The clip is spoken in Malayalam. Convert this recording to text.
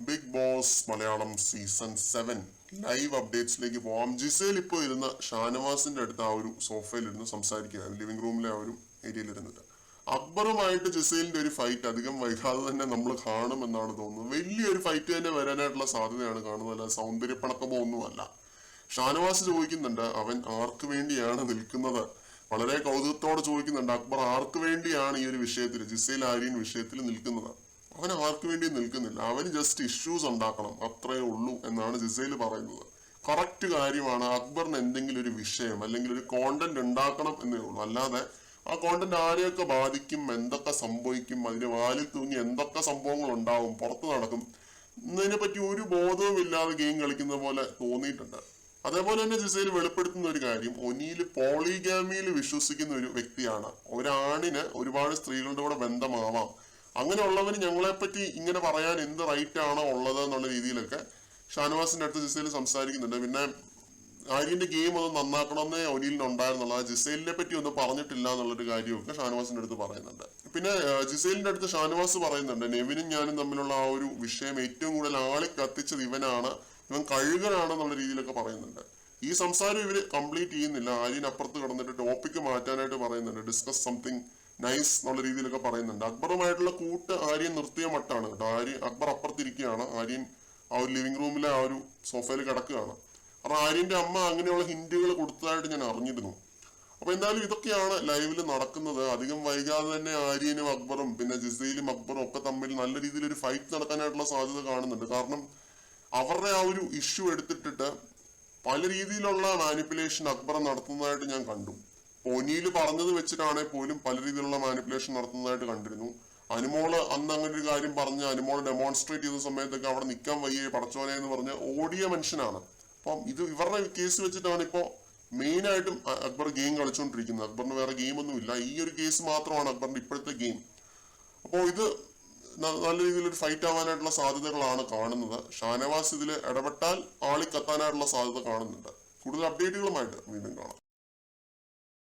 Big Boss Malayalam season 7 live അപ്ഡേറ്റ്സിലേക്ക് പോവാം. ജിസേൽ ഇപ്പോൾ ഇരുന്ന് ഷാനവാസിന്റെ അടുത്ത് ആ ഒരു സോഫയിലിരുന്ന് സംസാരിക്കുകയാണ്, ലിവിംഗ് റൂമിലെ ആ ഒരു ഏരിയയിൽ ഇരുന്നിട്ട്. അക്ബറുമായിട്ട് ജിസേലിന്റെ ഒരു ഫൈറ്റ് അധികം വൈകാതെ തന്നെ നമ്മൾ കാണുമെന്നാണ് തോന്നുന്നത്. വലിയൊരു ഫൈറ്റ് തന്നെ വരാനായിട്ടുള്ള സാധ്യതയാണ് കാണുന്നത്, അല്ല സൗന്ദര്യപ്പണക്കമോ ഒന്നുമല്ല. ഷാനവാസ് ചോദിക്കുന്നുണ്ട് അവൻ ആർക്ക് വേണ്ടിയാണ് നിൽക്കുന്നത്, വളരെ കൗതുകത്തോടെ ചോദിക്കുന്നുണ്ട് അക്ബർ ആർക്ക് വേണ്ടിയാണ് ഈ ഒരു വിഷയത്തിൽ, ജിസേൽ ആര്യൻ വിഷയത്തിൽ നിൽക്കുന്നത്. അവൻ ആർക്ക് വേണ്ടി നിൽക്കുന്നില്ല, അവന് ജസ്റ്റ് ഇഷ്യൂസ് ഉണ്ടാക്കണം, അത്രേ ഉള്ളൂ എന്നാണ് ജിസേൽ പറയുന്നത്. കറക്റ്റ് കാര്യമാണ്. അക്ബറിന് എന്തെങ്കിലും ഒരു വിഷയം അല്ലെങ്കിൽ ഒരു കോണ്ടന്റ് ഉണ്ടാക്കണം എന്നേ ഉള്ളൂ, അല്ലാതെ ആ കോണ്ടന്റ് ആരെയൊക്കെ ബാധിക്കും, എന്തൊക്കെ സംഭവിക്കും, അതിന് വാലിൽ തൂങ്ങി എന്തൊക്കെ സംഭവങ്ങൾ ഉണ്ടാവും, പുറത്തു നടക്കും എന്നതിനെ പറ്റി ഒരു ബോധവും ഇല്ലാതെ ഗെയിം കളിക്കുന്ന പോലെ തോന്നിയിട്ടുണ്ട്. അതേപോലെ തന്നെ ജിസേൽ വെളിപ്പെടുത്തുന്ന ഒരു കാര്യം, ഒനിയിൽ പോളിഗാമിയിൽ വിശ്വസിക്കുന്ന ഒരു വ്യക്തിയാണ്. ഒരാണിന് ഒരുപാട് സ്ത്രീകളുടെ കൂടെ ബന്ധമാവാം, അങ്ങനെയുള്ളവന് ഞങ്ങളെപ്പറ്റി ഇങ്ങനെ പറയാൻ എന്ത് റൈറ്റ് ആണോ ഉള്ളത് എന്നുള്ള രീതിയിലൊക്കെ ഷാനവാസിന്റെ അടുത്ത് ജിസേൽ സംസാരിക്കുന്നുണ്ട്. പിന്നെ ആര്യന്റെ ഗെയിം ഒന്ന് നന്നാക്കണമെന്നേ ഒനിലിന് ഉണ്ടായിരുന്നുള്ളൂ, ആ ജിസേലിനെ പറ്റി ഒന്നും പറഞ്ഞിട്ടില്ല എന്നുള്ളൊരു കാര്യമൊക്കെ ഷാനവാസിന്റെ അടുത്ത് പറയുന്നുണ്ട്. പിന്നെ ജിസേലിന്റെ അടുത്ത് ഷാനവാസ് പറയുന്നുണ്ട് നെവിനും ഞാനും തമ്മിലുള്ള ആ ഒരു വിഷയം ഏറ്റവും കൂടുതൽ ആളി കത്തിച്ചത് ഇവനാണ്, ഇവൻ കഴുകനാണെന്നുള്ള രീതിയിലൊക്കെ പറയുന്നുണ്ട്. ഈ സംസാരം ഇവര് കംപ്ലീറ്റ് ചെയ്യുന്നില്ല. ആര്യൻ അപ്പുറത്ത് കിടന്നിട്ട് ടോപ്പിക്ക് മാറ്റാനായിട്ട് പറയുന്നുണ്ട്, ഡിസ്കസ് സംതിങ് നൈസ് എന്നുള്ള രീതിയിലൊക്കെ പറയുന്നുണ്ട്. അക്ബറുമായിട്ടുള്ള കൂട്ട് ആര്യൻ നിർത്തിയ മട്ടാണ് കേട്ടോ. അക്ബർ അപ്പുറത്തിരിക്കുകയാണ്, ആര്യൻ ആ ഒരു ലിവിംഗ് റൂമിലെ ആ ഒരു സോഫയിൽ കിടക്കുകയാണ്. കാരണം ആര്യന്റെ അമ്മ അങ്ങനെയുള്ള ഹിന്റുകൾ കൊടുത്തതായിട്ട് ഞാൻ അറിഞ്ഞിരുന്നു. അപ്പൊ എന്തായാലും ഇതൊക്കെയാണ് ലൈവിൽ നടക്കുന്നത്. അധികം വൈകാതെ തന്നെ ആര്യനും അക്ബറും പിന്നെ ജിസയിലും അക്ബറും ഒക്കെ തമ്മിൽ നല്ല രീതിയിൽ ഒരു ഫൈറ്റ് നടക്കാനായിട്ടുള്ള സാധ്യത കാണുന്നുണ്ട്. കാരണം അവരുടെ ആ ഒരു ഇഷ്യൂ എടുത്തിട്ടിട്ട് പല രീതിയിലുള്ള മാനിപ്പുലേഷൻ അക്ബർ നടത്തുന്നതായിട്ട് ഞാൻ കണ്ടു. ഒനിയിൽ പറഞ്ഞത് വെച്ചിട്ടാണെങ്കിൽ പോലും പല രീതിയിലുള്ള മാനിപ്പുലേഷൻ നടത്തുന്നതായിട്ട് കണ്ടിരുന്നു. അനുമോള് അന്ന് അങ്ങനെ ഒരു കാര്യം പറഞ്ഞ് അനുമോള് ഡെമോൺസ്ട്രേറ്റ് ചെയ്ത സമയത്തൊക്കെ അവിടെ നിൽക്കാൻ വയ്യേ പടച്ചോനെ എന്ന് പറഞ്ഞ് ഓടിയ മനുഷ്യനാണ്. അപ്പം ഇത് ഇവരുടെ കേസ് വെച്ചിട്ടാണ് ഇപ്പോ മെയിൻ ആയിട്ടും അക്ബർ ഗെയിം കളിച്ചുകൊണ്ടിരിക്കുന്നത്. അക്ബറിന് വേറെ ഗെയിം ഒന്നുമില്ല, ഈ ഒരു കേസ് മാത്രമാണ് അക്ബറിന്റെ ഇപ്പോഴത്തെ ഗെയിം. അപ്പോൾ ഇത് നല്ല രീതിയിലൊരു ഫൈറ്റ് ആവാനായിട്ടുള്ള സാധ്യതകളാണ് കാണുന്നത്. ഷാനവാസ് ഇതിൽ ഇടപെട്ടാൽ ആളി കത്താനായിട്ടുള്ള സാധ്യത കാണുന്നുണ്ട്. കൂടുതൽ അപ്ഡേറ്റുകളുമായിട്ട് വീണ്ടും കാണാം.